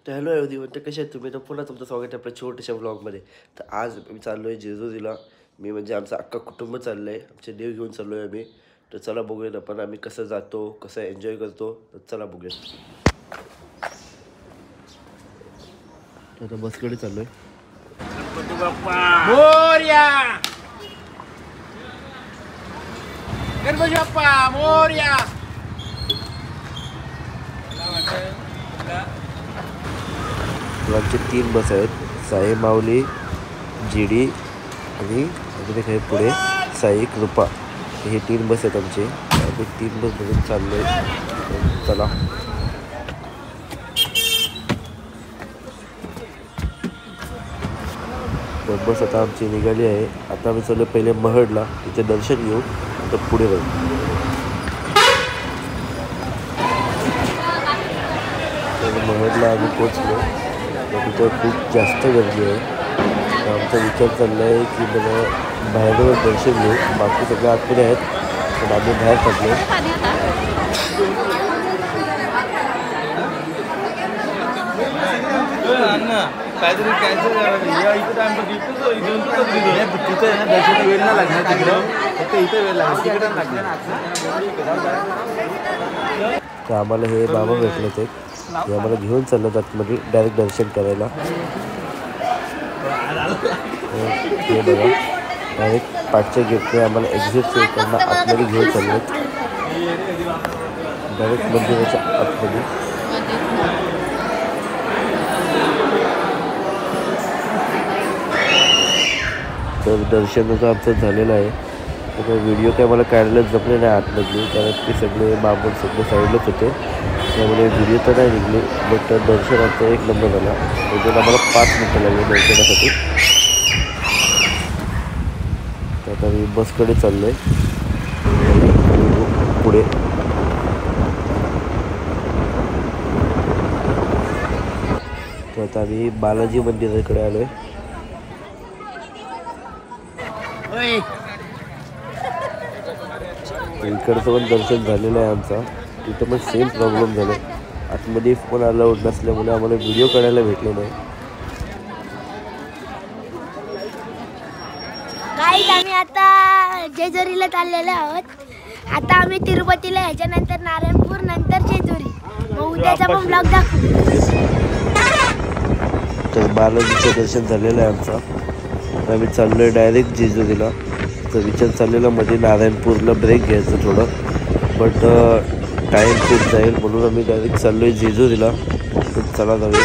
तर hello everyone, तर कसे आहेत तुम्ही? तर पुन्हा तुमचं स्वागत आहे आपल्या छोट्याशा व्लॉगमध्ये. तर आज मी चाललो आहे जेजुरीला. मी म्हणजे आमचं अख्खा कुटुंब चाललं आहे. आमचे देव घेऊन चाललो आहे आम्ही. तर चला बघूयात आपण आम्ही कसं जातो, कसं एन्जॉय करतो. तर चला बघूयात. तर आता बसकडे चाललो आहे. गणपती बाप्पा मोरया, गणपती बाप्पा मोरया. आमचे 3 बस आहेत, साई माऊली, GD आणि अजून एक आहे पुढे साई कृपा. हे 3 बस आहेत आमचे. आम्ही 3 बस बघून चाललो आहे. चला तर बस आता आमची निघाली आहे. आता आम्ही चाललो पहिले महडला, तिथे दर्शन घेऊ, तर पुढे जाऊ. तर महडला आम्ही पोचलो, तर तिथं खूप जास्त गर्दी आहे. तर आमचा विचार चालला आहे की बाहेरवर दर्शन घेऊ. बाकी सगळे आतमध्ये आहेत, पण आम्ही बाहेर पडलो. काहीतरी कॅन्सल दर्शन वेळ नाही लागणार तिकडं, फक्त इथे वेळ लागणार, तिकडे लागणार. तर आम्हाला हे बाबा भेटले ते आम्हाला घेऊन चाललं आतमध्ये डायरेक्ट दर्शन करायला. हे बघा, डायरेक्ट पाठच्या गेटने आम्हाला एक्झिट करणं आतमध्ये घेऊन चाललो, डायरेक्ट मंदिराच्या आतमध्ये. तर दर्शनाचं आमचं झालेलं आहे. तर व्हिडिओ काय मला काढायला जमले नाही आतमधली, कारण ते सगळे बाबा सगळे साईडलाच होते, त्यामुळे व्हिडिओ तर नाही निघले. बट दर्शनाचा 1 नंबर झाला. त्याच्यात आम्हाला 5 मिनटं लागली दर्शनासाठी. तर आता मी बसकडे चाललो आहे पुढे. तर आता आम्ही बालाजी मंदिराकडे आलो आहे. इकडचं पण दर्शन झालेलं आहे आमचा. तिथं पण सेम प्रॉब्लेम झाला. आतमध्ये फोन अलाउड नसल्यामुळे आम्हाला व्हिडिओ काढायला भेटले नाही. गाईज, आम्ही आता जेजुरीला चाललेलो आहोत. आता आम्ही तिरुपतीला, ह्याच्यानंतर नारायणपूर, नंतर जेजुरी. मग उद्याचा पण ब्लॉग दाखवू. तर बालाजीचं दर्शन झालेलं आहे आमचा. आता आम्ही चाललो आहे डायरेक्ट जेजुरीला. तर विचार चाललेला मध्ये नारायणपूरला ब्रेक घ्यायचं थोडं, बट टाईम खूप जाईल म्हणून आम्ही डायरेक्ट चाललो आहे जेजुरीला. तर चला जाऊया.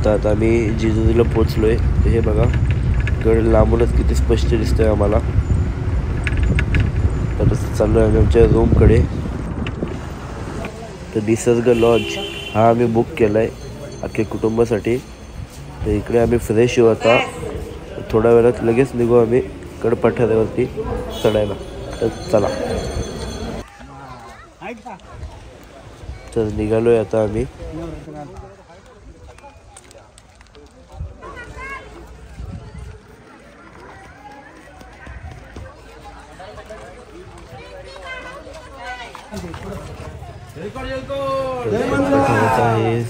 तर आता आम्ही जेजुरीला पोचलो आहे. हे बघा, इकडे लांबूनच किती स्पष्ट दिसतंय आम्हाला. तर चाललो आहे आम्ही आमच्या रूमकडे. तर निसर्ग लॉज हा आम्ही बुक केला आहे अख्ख्या कुटुंबासाठी. तर इकडे आम्ही फ्रेश होऊ. आता थोड्या वेळात लगेच निघू आम्ही कडपठारावरती चढायला. तर चला. तर निघालो आहे आता आम्ही. हे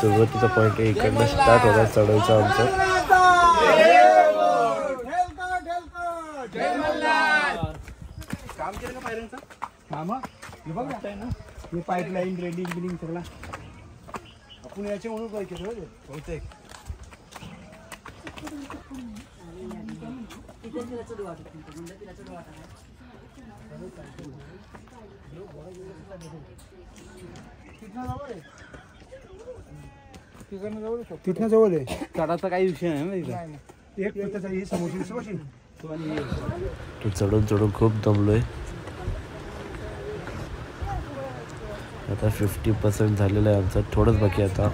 सुरुवातीचा पॉईंट आहे, इकडनं स्टार्ट होणार चढायचं आमचं. काम केलं का पायऱ्यांचं काम? हे बघ ना, हे पाईपलाईन रेडिंग बिलिंग सगळं आपण याचे म्हणून पाहिजे बहुतेक. तिथनं जवळ आहे. चढाचा काही विषय नाही ना तिथं. तो चढून चढून खूप दमलोय. आता 50% झालेलं आहे आमचं, थोडंच बाकी आता.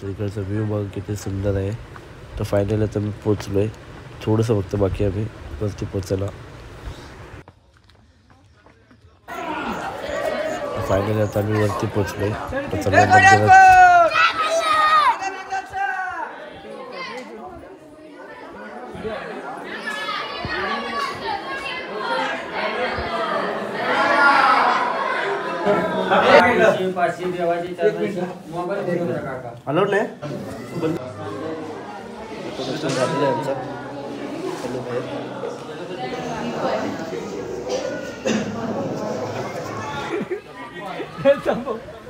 तर इकडचा व्ह्यू बघ किती सुंदर आहे. तर फायनली आता मी पोचलोय. थोडंसं फक्त बाकी आहे आम्ही वरती पोचायला. फायनली आता आम्ही वरती पोचलोय. तर चला मंदिरात अलाउड नाही झालेलं आहे आमचा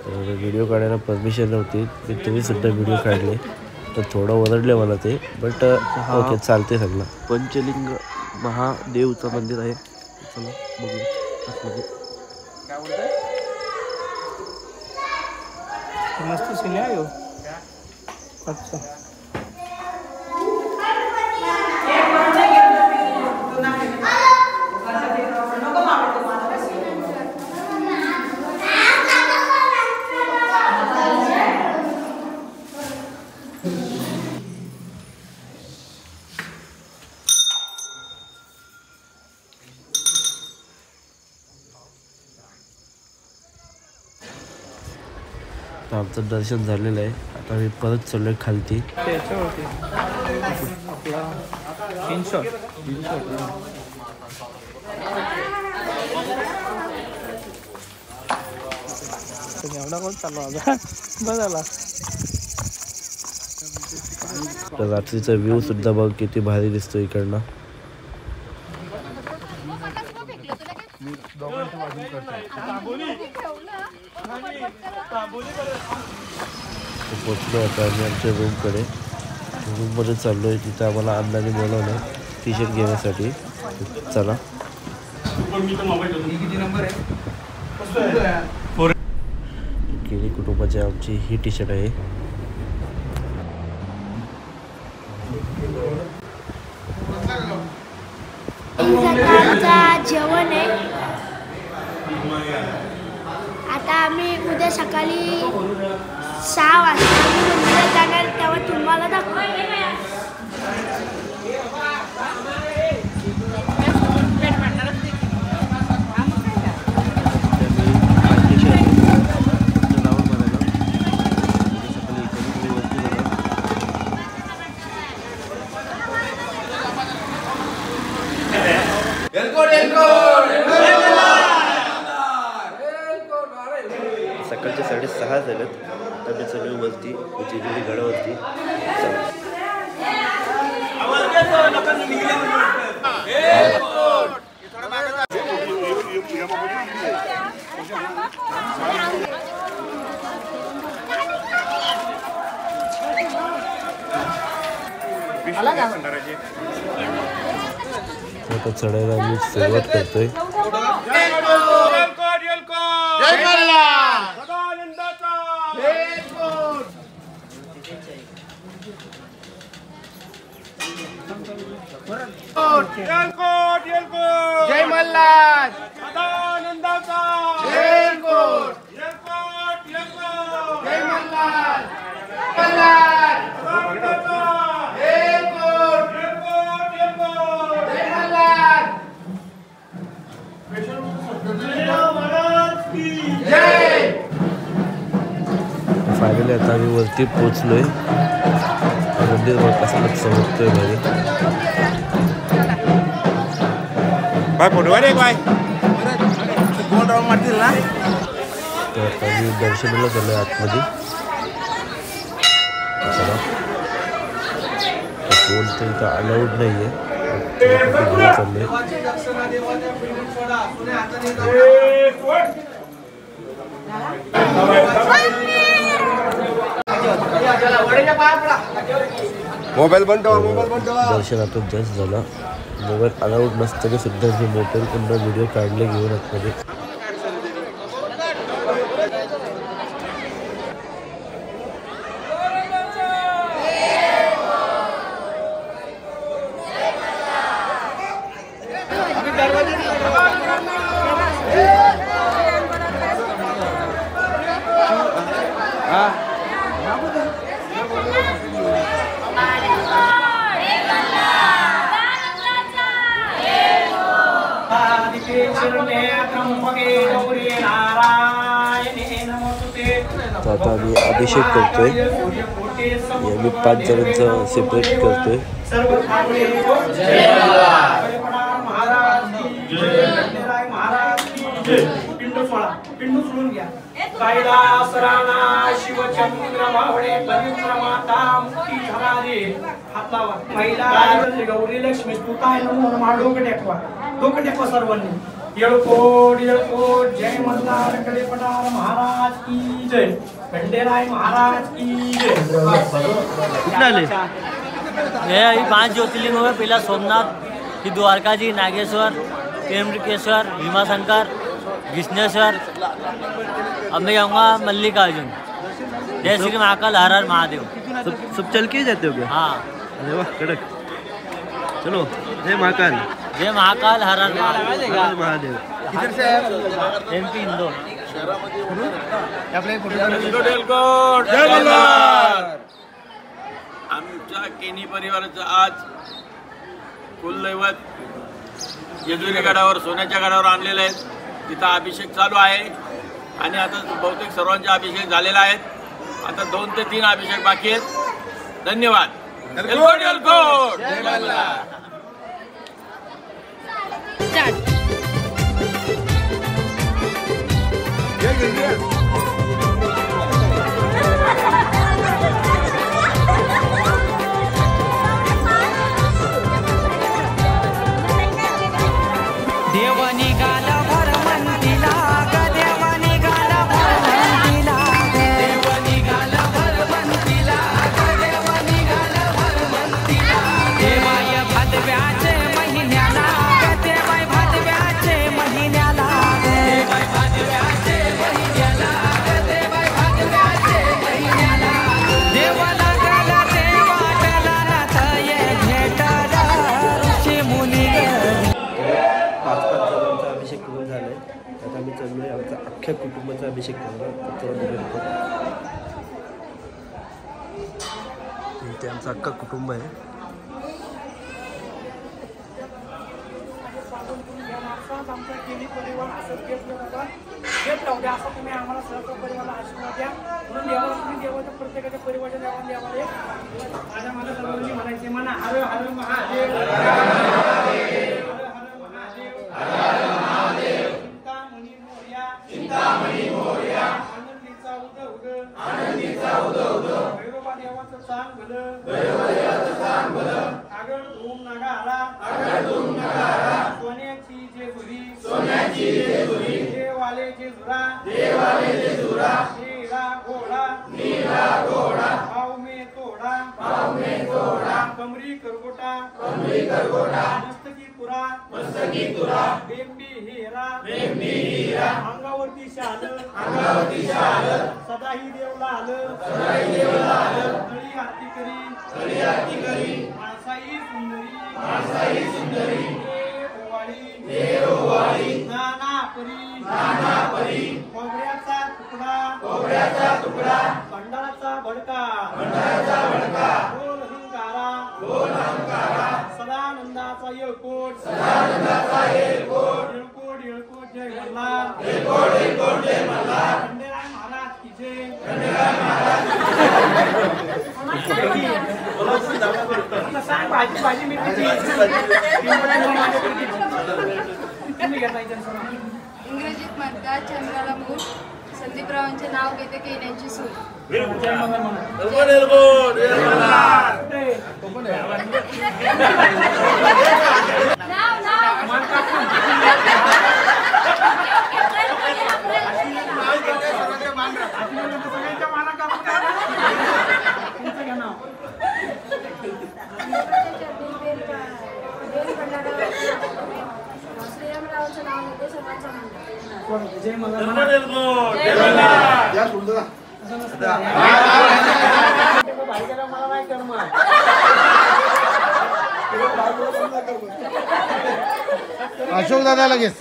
व्हिडिओ काढायला परमिशन नव्हती मी तुम्ही सुद्धा व्हिडिओ काढले तर थोडं ओरडले मला ते बट ओके चालते सगळं. पंचलिंग महादेवचं मंदिर आहे. चला बघू आतमध्ये. मस्त सीन आहे. अच्छा तर आमचं दर्शन झालेलं आहे. आता मी परत चाललोय खालती. त्याच्यावरती आपला इनशॉट एवढा कोण चालू आता बघायला. तर रात्रीचा व्ह्यू सुद्धा बघ किती भारी दिसतो इकडनं. पोचलो आता आम्ही आमच्या रूमकडे. रूममध्ये चाललो आहे. तिथं आम्हाला अण्णाने बोलवलं टी शर्ट घेण्यासाठी. चला केली कुटुंबाची आमची ही टी शर्ट आहे. सकाळचा जेवण आहे. आता आम्ही उद्या सकाळी 6 वाजता मंदिरात जाणार तेव्हा तुम्हाला दाखवू. सकाळचे 6:30 झालेत. तर मी चालू वरती जेजुरी गडावरती. आता चढायला मी सुरुवात करतोय. जय मल्हार सदानंदाचा जय मल्हार फायनली आता आम्ही वरती पोचलोय. मंदिर बघ कसं चमकतोय भारी. तर आता मी दर्शनाला चाललोय आतमध्ये. चला फोन तर इथं अलाउड नाही आहे. चाललोय मोबाईल बंद ठेवा. दर्शन आता जस्ट झालं. मोबाईल अलाउड नसताना सुद्धा मी मोबाईल पुन्हा व्हिडिओ काढले घेऊन आतमध्ये. तर आता आम्ही अभिषेक करतोय. मी 5 जणांचं सेपरेट करतोय. पिंडू सोडून घ्या. कैलास राणा शिवचंद्र बावडे परिक्रमाता मुक्ती झाले हातावर महिला गौरी लक्ष्मी स्तुताय नमो नमः. डोकं टेकवा सर्वांनी. येळकोट जय मल्हार कडेपठार महाराज की जय. खंडेराय महाराज की जय. ये 5 ज्योतिर्लिंग हुए. पहला सोमनाथ, फिर द्वारका जी, नागेश्वर, त्र्यंबकेश्वर, भीमाशंकर, विष्णेश्वर. अब मैं जाऊँगा मल्लिकार्जुन. जय श्री महाकाल, हर हर महादेव. सब चल के जाते हो क्या? हाँ. अरे वाह कडक. चलो जय महाकाल. जय महाकाल, हर हर महादेव. हर हर महादेव. किधर से आया? MP इंदौर. आमच्या केनी परिवाराचं आज कुलदैवत जेजुरी गडावर सोन्याच्या गडावर आणलेले आहेत. तिथं अभिषेक चालू आहे आणि आता बहुतेक सर्वांचे अभिषेक झालेला आहेत. आता 2 ते 3 अभिषेक बाकी आहेत. धन्यवाद. एलकोट एलकोट. देवानी गाला भर म्हणतीला ग. देवानी गाला भर म्हणतीला ग. देवानी गाला भर म्हणतीला ग. देवानी गाला भर म्हणतीला. देवाय भादव्याचे महिन्याला ग. देवाय भादव्याचे महिन्याला ग. देवाय भादव्याचे महिन्याला ग. देवाय भादव्याचे महिन्याला. देवाला गाला देवाटला नथये भेटला ऋषी मुनी ग. 5 जणांचा अभिषेक करून झालाय. आता आम्ही चाललोय आमचा अख्ख्या कुटुंबाचा अभिषेक करणार. इथे आमचं अख्खा कुटुंब आहे. आमचा केनी परिवार असंच घेत राहू द्या. असं तुम्ही आम्हाला सर्व परिवाराला आशीर्वाद द्या. म्हणून देवाला तुम्ही देवाच्या प्रत्येकाच्या परिवाराच्या देवाला माझ्या मला सर्वांनी म्हणायचे म्हणा हर हर महादेव. चिंतामणी मोरया. आनंदीचा उद भैरोबा देवाचं सांग भलं. आगळ धूम नगारा. सोन्याची जेजुरी. देवाले जेजुरा. नीला घोडा. भाव में तोडा. कमरी करगोटा. मस्तकी तुरा. बेंबी हिरा. अंगावरती शाल. सदाही देवला आलं. तळी आरती करी. माणसाई सुंदरी. देववाळी. नाना परी. खोबऱ्याचा तुकडा. भंडाराचा भडका. बोल हंकारा. सदानंदाचा येळकोट. येळकोट जय मल्हार. खंडेराय महाराज की जय. सांग भाजी मी इंग्रजीत म्हणतात चंद्राला मूल. संदीपरावांचे नाव घेते केण्याची सूट. श्रीरामरावांचं नाव घेते सर्वांचं म्हणतात. जय मल्हार. मला नाही कर मग. अशोक दादा लगेच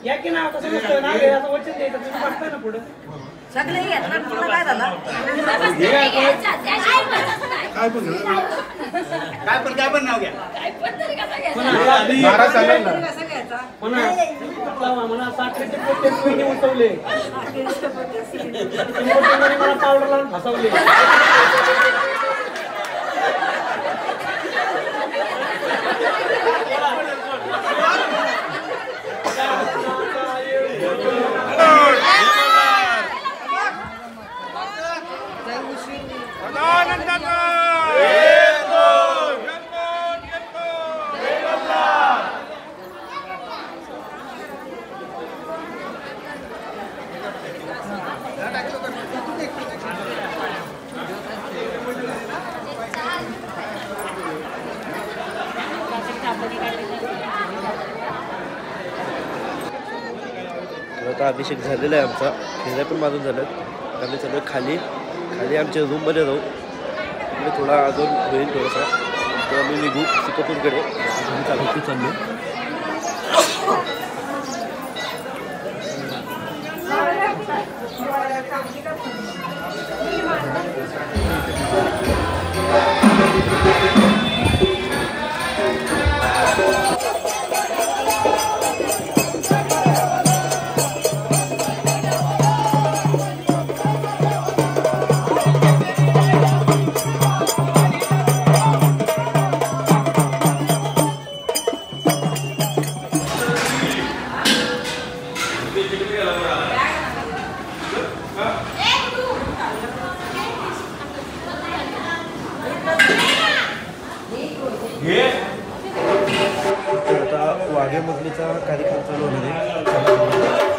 या की नाव कसं नसतं ना. वेळाचं वचन द्यायचं. तुम्ही बसताय ना पुढे. सगळे घेतलं तुला काय झालं? काय पण काय पण नाव घ्या. नारा चालेल ना. मला साखरेचे पोते कोणी उठवले मला पावडर लावून फसवले. आता अभिषेक झालेला आहे आमचा. खेळण्या पण बांधून झाल्यात. आम्ही सगळं खाली आमच्या रूममध्ये जाऊ. तिकडे थोडा अजून होईल थोडासा. तर आम्ही निघू सिकपूरकडे. चाललो. आता वाघेमुरलीचा कार्यक्रम चालू होणार आहे.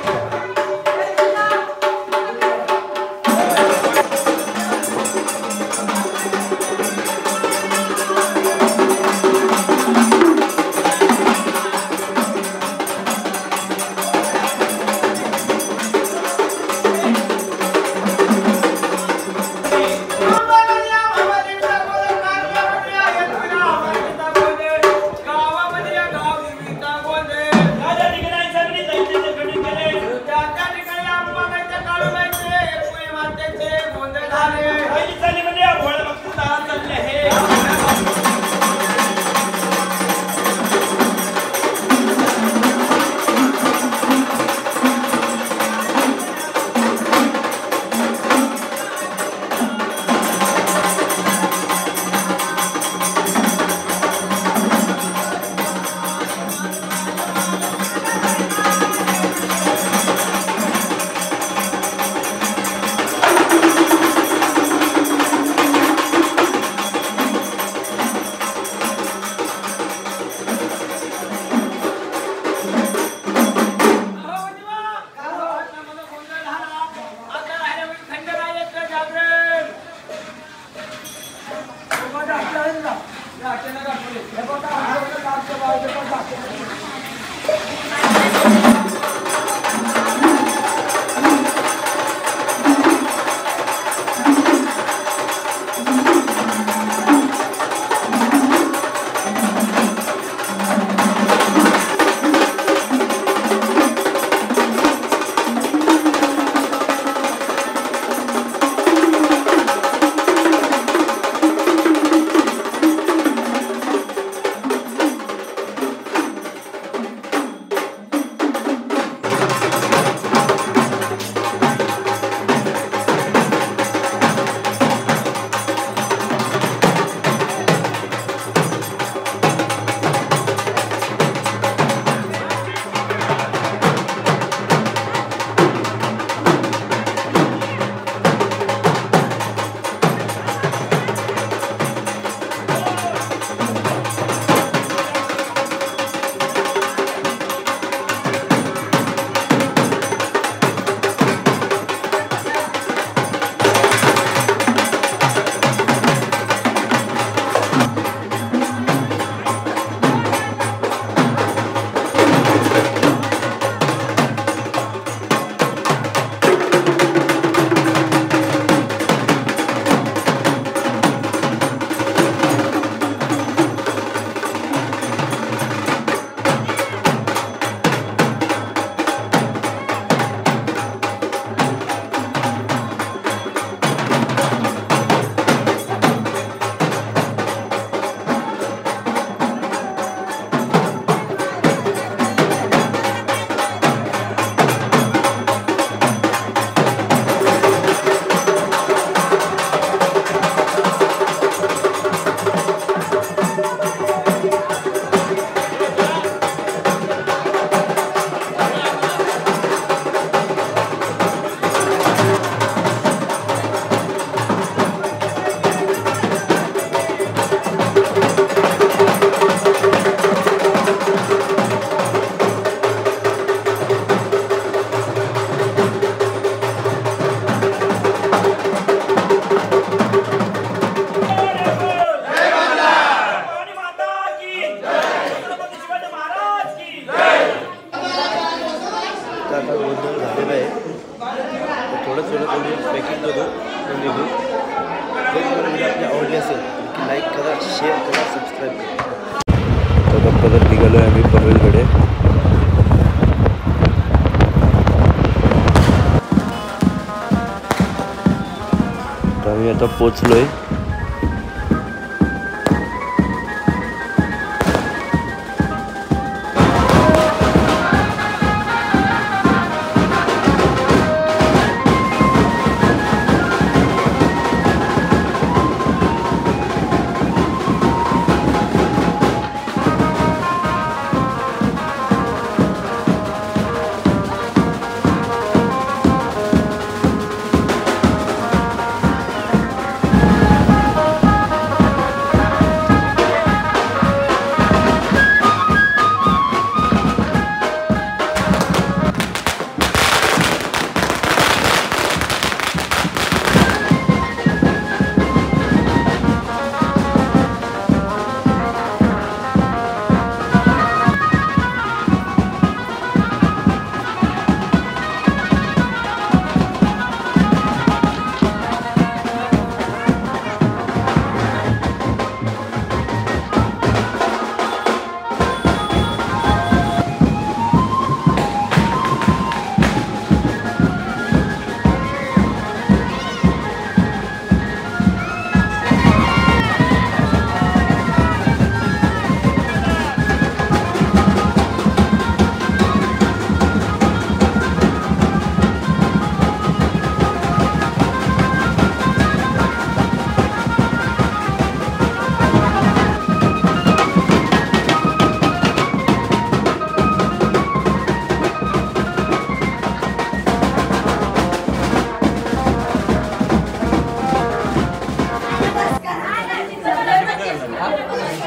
आवडली असेल तर लाईक करा, शेअर करा, सबस्क्राईब करा. परत निघालो आहे आम्ही पनवेलकडे. तर आम्ही आता पोचलो आहे.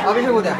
अभिषेक उद्या